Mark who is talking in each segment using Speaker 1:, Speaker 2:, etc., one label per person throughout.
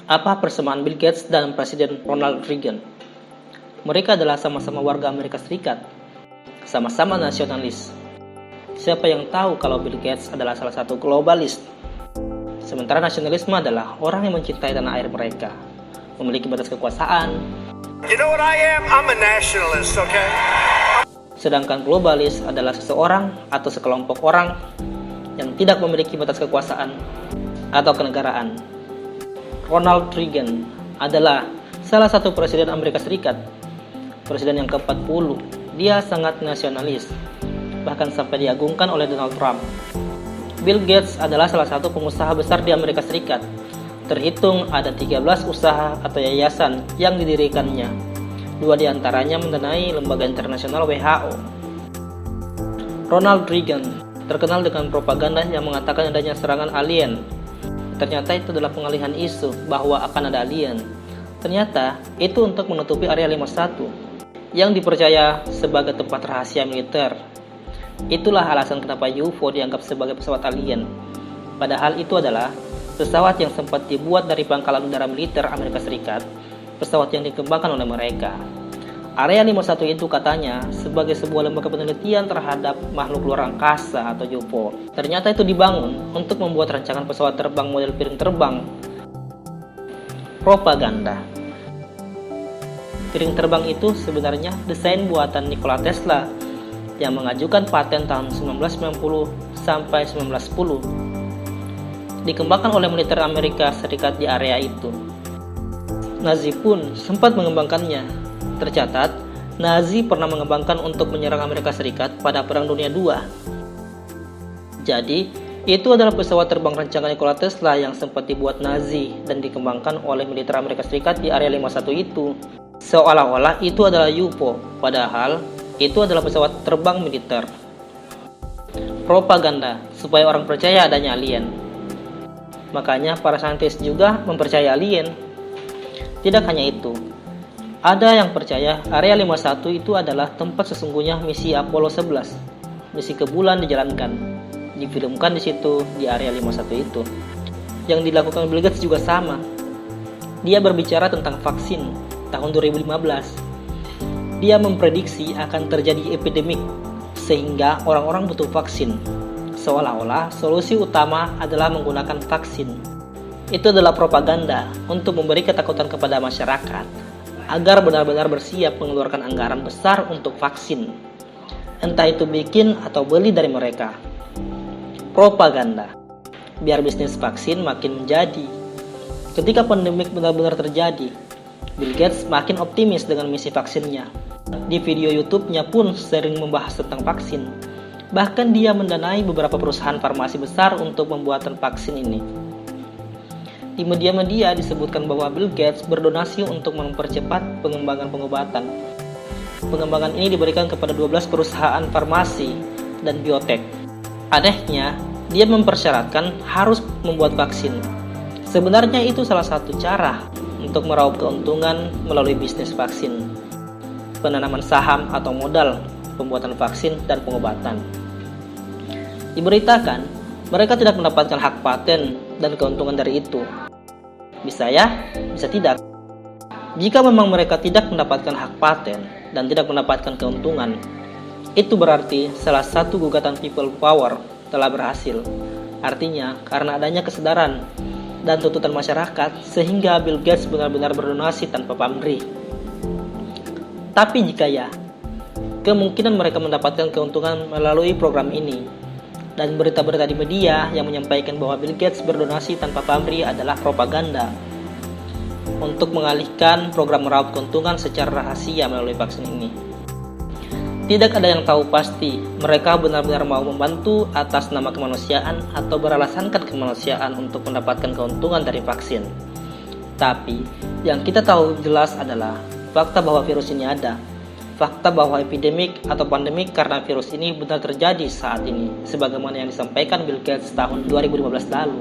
Speaker 1: Apa persamaan Bill Gates dan Presiden Ronald Reagan? Mereka adalah sama-sama warga Amerika Serikat, sama-sama nasionalis. Siapa yang tahu kalau Bill Gates adalah salah satu globalis? Sementara nasionalisme adalah orang yang mencintai tanah air mereka, memiliki batas kekuasaan.
Speaker 2: You know what I am? I'm a nationalist, okay?
Speaker 1: Sedangkan globalis adalah seseorang atau sekelompok orang yang tidak memiliki batas kekuasaan atau kenegaraan. Ronald Reagan adalah salah satu presiden Amerika Serikat, presiden yang ke-40. Dia sangat nasionalis, bahkan sampai diagungkan oleh Donald Trump. Bill Gates adalah salah satu pengusaha besar di Amerika Serikat. Terhitung ada 13 usaha atau yayasan yang didirikannya. 2 diantaranya mendanai lembaga internasional WHO. Ronald Reagan terkenal dengan propaganda yang mengatakan adanya serangan alien. Ternyata itu adalah pengalihan isu bahwa akan ada alien. Ternyata itu untuk menutupi Area 51 yang dipercaya sebagai tempat rahasia militer. Itulah alasan kenapa UFO dianggap sebagai pesawat alien. Padahal itu adalah pesawat yang sempat dibuat dari pangkalan udara militer Amerika Serikat, pesawat yang dikembangkan oleh mereka. Area 51 itu katanya sebagai sebuah lembaga penelitian terhadap makhluk luar angkasa atau UFO. Ternyata itu dibangun untuk membuat rancangan pesawat terbang model piring terbang. Propaganda. Piring terbang itu sebenarnya desain buatan Nikola Tesla yang mengajukan paten tahun 1990 sampai 1910. Dikembangkan oleh militer Amerika Serikat di area itu. Nazi pun sempat mengembangkannya. Tercatat, Nazi pernah mengembangkan untuk menyerang Amerika Serikat pada Perang Dunia II. Jadi, itu adalah pesawat terbang rancangan Nikola Tesla yang sempat dibuat Nazi dan dikembangkan oleh militer Amerika Serikat di Area 51 itu. Seolah-olah itu adalah UFO, padahal itu adalah pesawat terbang militer. Propaganda, supaya orang percaya adanya alien. Makanya para saintis juga mempercayai alien. Tidak hanya itu, ada yang percaya Area 51 itu adalah tempat sesungguhnya misi Apollo 11. Misi ke bulan dijalankan. Difilmkan di situ di Area 51 itu. Yang dilakukan Bill Gates juga sama. Dia berbicara tentang vaksin tahun 2015. Dia memprediksi akan terjadi epidemik sehingga orang-orang butuh vaksin. Seolah-olah solusi utama adalah menggunakan vaksin. Itu adalah propaganda untuk memberi ketakutan kepada masyarakat agar benar-benar bersiap mengeluarkan anggaran besar untuk vaksin. Entah itu bikin atau beli dari mereka. Propaganda. Biar bisnis vaksin makin menjadi. Ketika pandemik benar-benar terjadi, Bill Gates makin optimis dengan misi vaksinnya. Di video YouTube-nya pun sering membahas tentang vaksin. Bahkan dia mendanai beberapa perusahaan farmasi besar untuk pembuatan vaksin ini. Di media-media disebutkan bahwa Bill Gates berdonasi untuk mempercepat pengembangan pengobatan. Pengembangan ini diberikan kepada 12 perusahaan farmasi dan biotek. Anehnya, dia mempersyaratkan harus membuat vaksin. Sebenarnya itu salah satu cara untuk meraup keuntungan melalui bisnis vaksin. Penanaman saham atau modal pembuatan vaksin dan pengobatan. Diberitakan, mereka tidak mendapatkan hak paten dan keuntungan dari itu. Bisa ya, bisa tidak. Jika memang mereka tidak mendapatkan hak paten dan tidak mendapatkan keuntungan, itu berarti salah satu gugatan people power telah berhasil. Artinya, karena adanya kesadaran dan tuntutan masyarakat, sehingga Bill Gates benar-benar berdonasi tanpa pamrih. Tapi jika ya, kemungkinan mereka mendapatkan keuntungan melalui program ini. Dan berita-berita di media yang menyampaikan bahwa Bill Gates berdonasi tanpa pamrih adalah propaganda untuk mengalihkan program meraup keuntungan secara rahasia melalui vaksin ini. Tidak ada yang tahu pasti mereka benar-benar mau membantu atas nama kemanusiaan atau beralasankan kemanusiaan untuk mendapatkan keuntungan dari vaksin. Tapi yang kita tahu jelas adalah fakta bahwa virus ini ada. Fakta bahwa epidemik atau pandemik karena virus ini benar terjadi saat ini, sebagaimana yang disampaikan Bill Gates tahun 2015 lalu.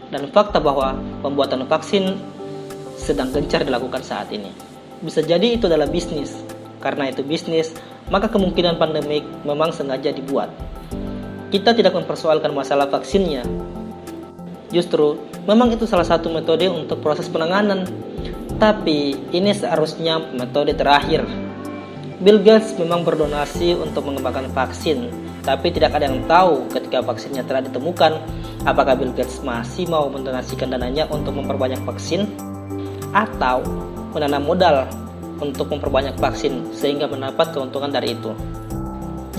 Speaker 1: Dan fakta bahwa pembuatan vaksin sedang gencar dilakukan saat ini. Bisa jadi itu adalah bisnis. Karena itu bisnis, maka kemungkinan pandemik memang sengaja dibuat. Kita tidak mempersoalkan masalah vaksinnya. Justru, memang itu salah satu metode untuk proses penanganan. Tapi, ini seharusnya metode terakhir. Bill Gates memang berdonasi untuk mengembangkan vaksin, tapi tidak ada yang tahu ketika vaksinnya telah ditemukan, apakah Bill Gates masih mau mendonasikan dananya untuk memperbanyak vaksin, atau menanam modal untuk memperbanyak vaksin sehingga mendapat keuntungan dari itu.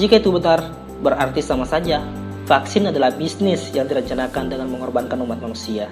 Speaker 1: Jika itu benar, berarti sama saja. Vaksin adalah bisnis yang direncanakan dengan mengorbankan umat manusia.